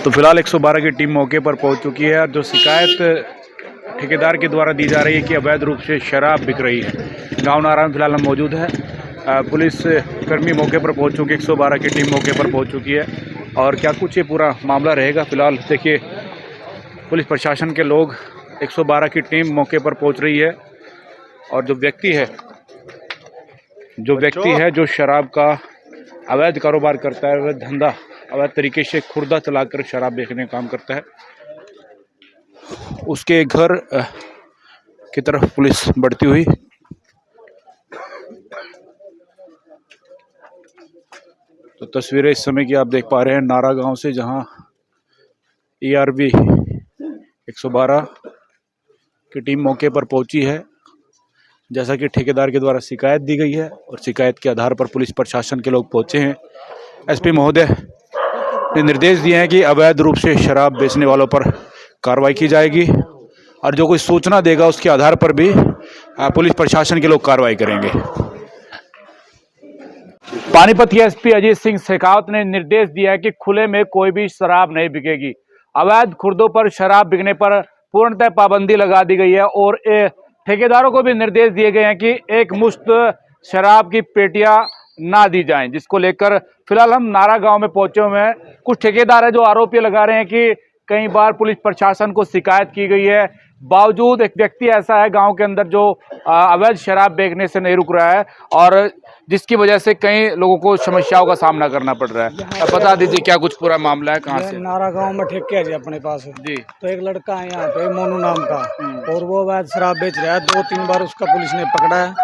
तो फिलहाल 112 की टीम मौके पर पहुंच चुकी है और जो शिकायत ठेकेदार के द्वारा दी जा रही है कि अवैध रूप से शराब बिक रही है। गांव नारा में फिलहाल हम मौजूद है। पुलिस कर्मी मौके पर पहुंच चुकी है, 112 की टीम मौके पर पहुंच चुकी है और क्या कुछ ये पूरा मामला रहेगा। फिलहाल देखिए पुलिस प्रशासन के लोग, 112 की टीम मौके पर पहुंच रही है और जो व्यक्ति है जो शराब का अवैध कारोबार करता है, अवैध धंधा, अवैध तरीके से खुर्दा चलाकर शराब बेचने का काम करता है, उसके घर की तरफ पुलिस बढ़ती हुई। तो तस्वीरें इस समय की आप देख पा रहे हैं नारा गांव से, जहां ERB 112 की टीम मौके पर पहुंची है। जैसा कि ठेकेदार के द्वारा शिकायत दी गई है और शिकायत के आधार पर पुलिस प्रशासन के लोग पहुंचे हैं। SP महोदय ने निर्देश दिए हैं कि अवैध रूप से शराब बेचने वालों पर कार्रवाई की जाएगी और जो कोई सूचना देगा उसके आधार पर भी पुलिस प्रशासन के लोग कार्रवाई करेंगे। पानीपत के SP अजीत सिंह शेखावत ने निर्देश दिया है कि खुले में कोई भी शराब नहीं बिकेगी। अवैध खुर्दों पर शराब बिकने पर पूर्णतः पाबंदी लगा दी गई है और ठेकेदारों को भी निर्देश दिए गए हैं कि एक मुश्त शराब की पेटियां ना दी जाएं, जिसको लेकर फिलहाल हम नारा गांव में पहुंचे हुए हैं। कुछ ठेकेदार है जो आरोप ये लगा रहे हैं कि कई बार पुलिस प्रशासन को शिकायत की गई है, बावजूद एक व्यक्ति ऐसा है गांव के अंदर जो अवैध शराब बेचने से नहीं रुक रहा है और जिसकी वजह से कई लोगों को समस्याओं का सामना करना पड़ रहा है। अब बता दीजिए क्या कुछ पूरा मामला है, कहाँ से? नारा गांव में ठेके है जी अपने पास जी। तो एक लड़का है यहाँ पे मोनू नाम का और वो अवैध शराब बेच रहा है। 2-3 बार उसका पुलिस ने पकड़ा है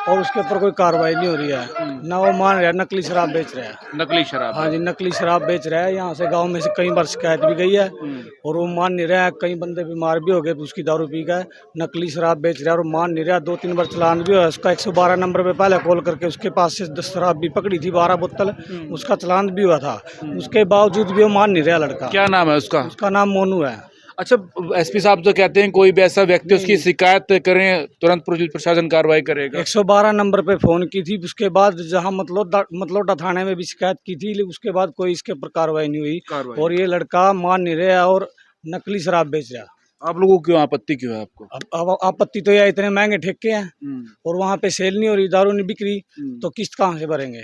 और उसके ऊपर कोई कार्रवाई नहीं हो रही है। ना वो मान रहा है नकली शराब बेच रहा है। नकली शराब? हाँ जी, नकली शराब बेच रहा है। यहाँ से गाँव में से कई बार शिकायत भी गई है और वो मान नहीं रहा है। कई बंदे बीमार भी हो गए उसकी दारू पी का। नकली शराब बेच रहा है और मान नहीं रहा। 2-3 बार चालान भी हुआ उसका। 112 नंबर पे पहले कॉल करके उसके पास से 10 शराब भी पकड़ी थी, 12 बोतल, उसका चालान भी हुआ था। उसके बावजूद भी वो मान नहीं रहा लड़का। क्या नाम है उसका? उसका नाम मोनू है। अच्छा, SP साहब तो कहते हैं कोई भी ऐसा व्यक्ति उसकी शिकायत करें तुरंत पुलिस प्रशासन कार्रवाई करेगा। 112 नंबर पे फोन की थी, उसके बाद जहां मतलौडा थाने में भी शिकायत की थी, लेकिन उसके बाद कोई इसके ऊपर कार्रवाई नहीं हुई और ये लड़का मान नहीं रहा और नकली शराब बेच रहा। आप लोगों को क्यों आपत्ति क्यों है आपको? अब आपत्ति तो यह इतने महंगे ठेके हैं और वहाँ पे सेल नहीं हो रही, दारू नहीं बिक रही, तो किस्त कहाँ से भरेंगे?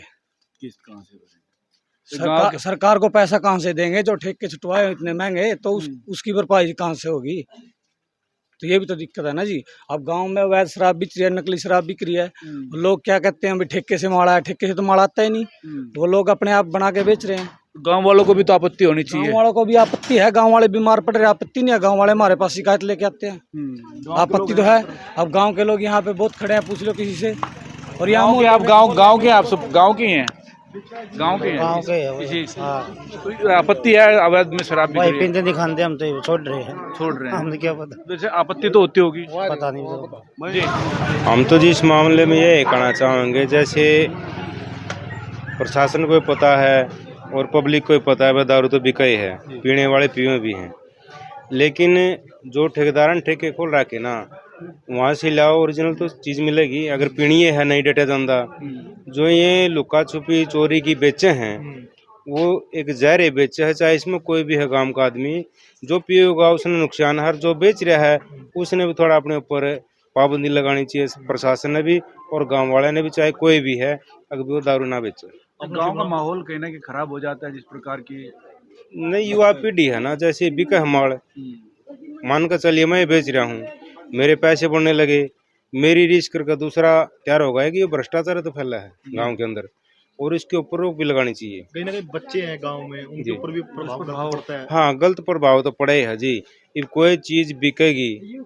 किस्त कहाँ से भरेंगे? सरकार को पैसा कहाँ से देंगे? जो ठेके छुटवाए इतने महंगे तो उसकी भरपाई कहाँ से होगी? तो ये भी तो दिक्कत है ना जी। अब गांव में अवैध शराब बिक रही है, नकली शराब बिक रही है। लोग क्या कहते हैं, ठेके से माड़ा है। ठेके से तो माड़ा आता ही नहीं, वो लोग अपने आप बना के बेच रहे हैं। गांव वालों को भी तो आपत्ति होनी चाहिए। गांव वालों को भी आपत्ति है। गांव वाले बीमार पड़ रहे हैं, आपत्ति नहीं है। गांव वाले हमारे पास शिकायत लेके आते हैं, आपत्ति तो है। अब गांव के लोग यहाँ पे बहुत खड़े हैं, पूछ लो किसी से। और यहाँ आप गांव के, आप सब गांव के हैं? गांव के हैं। आपत्ति है अवैध में शराब बिक रही है। दिखाते हम तो छोड़ रहे हैं, हमें क्या पता। वैसे आपत्ति तो होती होगी, पता नहीं जी। हम तो जी इस मामले में ये कहना चाहेंगे, जैसे प्रशासन को पता है और पब्लिक को पता है, वह दारू तो बिका ही है, पीने वाले पीवे भी हैं, लेकिन जो ठेकेदार ठेके खोल रखे ना, वहाँ से लाओ ओरिजिनल तो चीज़ मिलेगी। अगर पीनी है नहीं डेटा धंधा, जो ये लुका छुपी चोरी की बेचे हैं वो एक जहर बेचे है। चाहे इसमें कोई भी है गांव का आदमी, जो पिए होगा उसने नुकसान, हर जो बेच रहा है उसने भी थोड़ा अपने ऊपर पाबंदी लगानी चाहिए, प्रशासन ने भी और गांव वाले ने भी, चाहे कोई भी है, अगर वो दारू ना बेचे। अब गांव का माहौल कहीं ना कहीं खराब हो जाता है जिस प्रकार की नहीं युवा पीढ़ी है ना, जैसे बिका हमारे, मान कर चलिए मैं बेच रहा हूँ, मेरे पैसे बढ़ने लगे, मेरी रिस्क करके दूसरा तैयार हो गया कि ये भ्रष्टाचार तो फैला है गांव के अंदर और इसके ऊपर रोक भी लगानी चाहिए। कहीं ना कहीं बच्चे हैं गांव में, उनके ऊपर भी प्रभाव पड़ता है। हाँ, गलत प्रभाव तो पड़े है जी। if कोई चीज बिकेगी,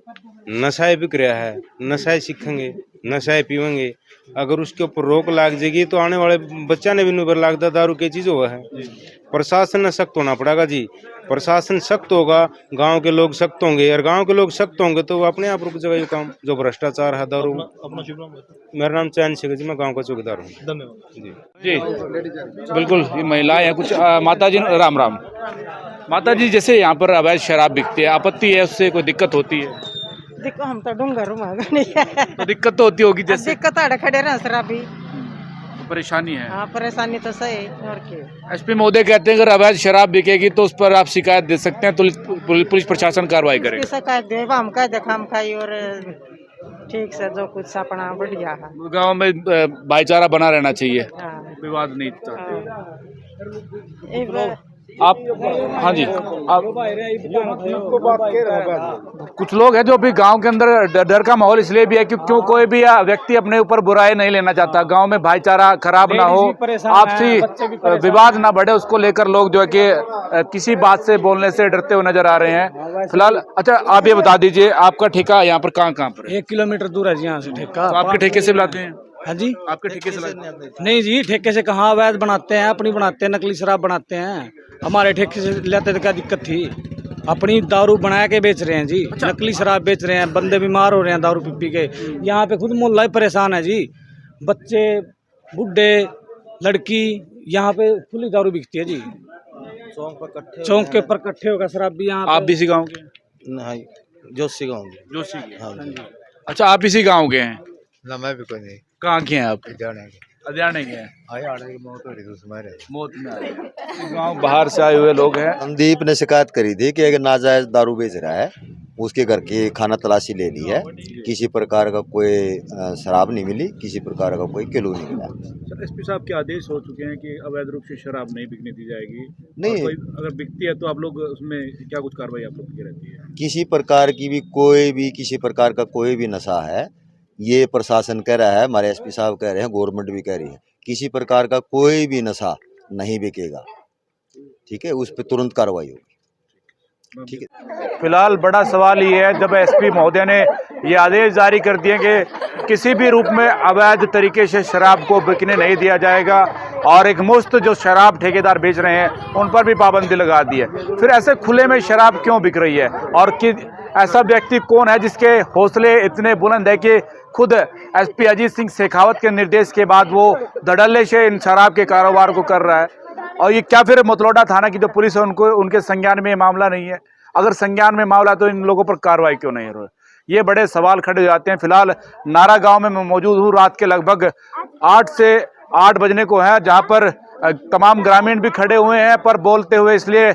नशाए बिक रहा है, नशाए सीखेंगे, नशाए पीवेंगे, अगर उसके ऊपर रोक लाग जाएगी तो आने वाले बच्चा ने भी नहीं लगता दारू की चीज हुआ है। प्रशासन ने सख्त होना पड़ेगा जी। प्रशासन सख्त होगा, गांव के लोग सख्त होंगे, और गांव के लोग सख्त होंगे तो अपने आप रुक जाएगा ये काम जो भ्रष्टाचार है दारू। अपना शुभ नाम? मेरा नाम चैन शेख जी, मैं गांव का चौकीदार हूँ। धन्यवाद जी जी। बिल्कुल, ये महिलाएं हैं कुछ। माता जी राम राम। माता जी, जैसे यहाँ पर अवैध शराब बिकती है, आपत्ति है, उससे कोई दिक्कत होती है? देखो हम तो डूंगर नहीं है तो दिक्कत तो होती होगी। जैसे दिक्कत खड़े रह शराबी परेशानी है। हाँ परेशानी तो सही और क्या। एसपी महोदय कहते हैं अगर अवैध शराब बिकेगी तो उस पर आप शिकायत दे सकते हैं, तो पुलिस प्रशासन कार्रवाई करेगा। इसकी शिकायत देवा हम कह देखा हम खाई और ठीक से जो कुछ अपना बढ़िया है। गांव में भाईचारा बना रहना चाहिए, हाँ विवाद नहीं चाहते हाँ। एक बार आप। हाँ जी, आप कुछ लोग हैं जो अभी गांव के अंदर डर का माहौल इसलिए भी है कि क्यों कोई भी व्यक्ति अपने ऊपर बुराई नहीं लेना चाहता, गांव में भाईचारा खराब ना हो, आपसी विवाद ना बढ़े, उसको लेकर लोग जो है कि किसी बात से बोलने से डरते हुए नजर आ रहे हैं फिलहाल। अच्छा आप ये बता दीजिए आपका ठेका यहाँ पर कहाँ पर है? 1 किलोमीटर दूर है जी यहाँ से ठेका। तो आपके ठेके से बुलाते हैं? हाँ जी, आपके ठेके से लाते? नहीं जी, ठेके से कहाँ, अवैध बनाते हैं, अपनी बनाते हैं, नकली शराब बनाते हैं। हमारे ठेके से लेते तो क्या दिक्कत थी, अपनी दारू बना के बेच रहे हैं जी। अच्छा। नकली शराब बेच रहे हैं, बंदे बीमार हो रहे हैं दारू पी पी के। यहाँ पे खुद मोहल्ला ही परेशान है जी, बच्चे बूढ़े लड़की, यहाँ पे खुली दारू बिकती है जी। चौक के ऊपर इकट्ठे होकर शराब भी यहाँ। आप भी इसी गाँव के? नहीं, जोशी गाँव के। जोशी के? हाँ जी। अच्छा आप इसी गाँव के हैं? ना मैं भी कोई नहीं। कहाँ के हैं आप? जाने के हरियाणा के हैं? आए आने की मौत हो रही थी उसमें रहे। मौत में आए। गाँव बाहर से आए हुए लोग हैं। संदीप ने शिकायत करी थी कि अगर नाजायज दारू बेच रहा है, उसके घर की खाना तलाशी ले ली है, किसी प्रकार का कोई शराब नहीं मिली, किसी प्रकार का कोई किलो नहीं मिला। एसपी साहब के आदेश हो चुके हैं कि अवैध रूप से शराब नहीं बिकने दी जाएगी। नहीं। और कोई अगर बिकती है तो आप लोग उसमें क्या कुछ कार्रवाई आप लोग की रहती है? किसी प्रकार की भी कोई भी किसी प्रकार का कोई भी नशा है, ये प्रशासन कह रहा है, हमारे एसपी साहब कह रहे हैं, गवर्नमेंट भी कह रही है, किसी प्रकार का कोई भी नशा नहीं बिकेगा। ठीक है, उस पर तुरंत कार्रवाई होगी। ठीक है। फिलहाल बड़ा सवाल ये है, जब एसपी महोदय ने ये आदेश जारी कर दिए कि किसी भी रूप में अवैध तरीके से शराब को बिकने नहीं दिया जाएगा और एक मुफ्त जो शराब ठेकेदार बेच रहे हैं उन पर भी पाबंदी लगा दी है, फिर ऐसे खुले में शराब क्यों बिक रही है? और कि ऐसा व्यक्ति कौन है जिसके हौसले इतने बुलंद है कि खुद एसपी अजीत सिंह शेखावत के निर्देश के बाद वो धड़ल्ले से इन शराब के कारोबार को कर रहा है? और ये क्या फिर मतलौडा थाना की जो पुलिस है उनको उनके संज्ञान में ये मामला नहीं है? अगर संज्ञान में मामला तो इन लोगों पर कार्रवाई क्यों नहीं हो रही? ये बड़े सवाल खड़े हो जाते हैं। फिलहाल नारा गांव में मैं मौजूद हूँ, रात के लगभग 8 से 8 बजने को है, जहां पर तमाम ग्रामीण भी खड़े हुए हैं पर बोलते हुए इसलिए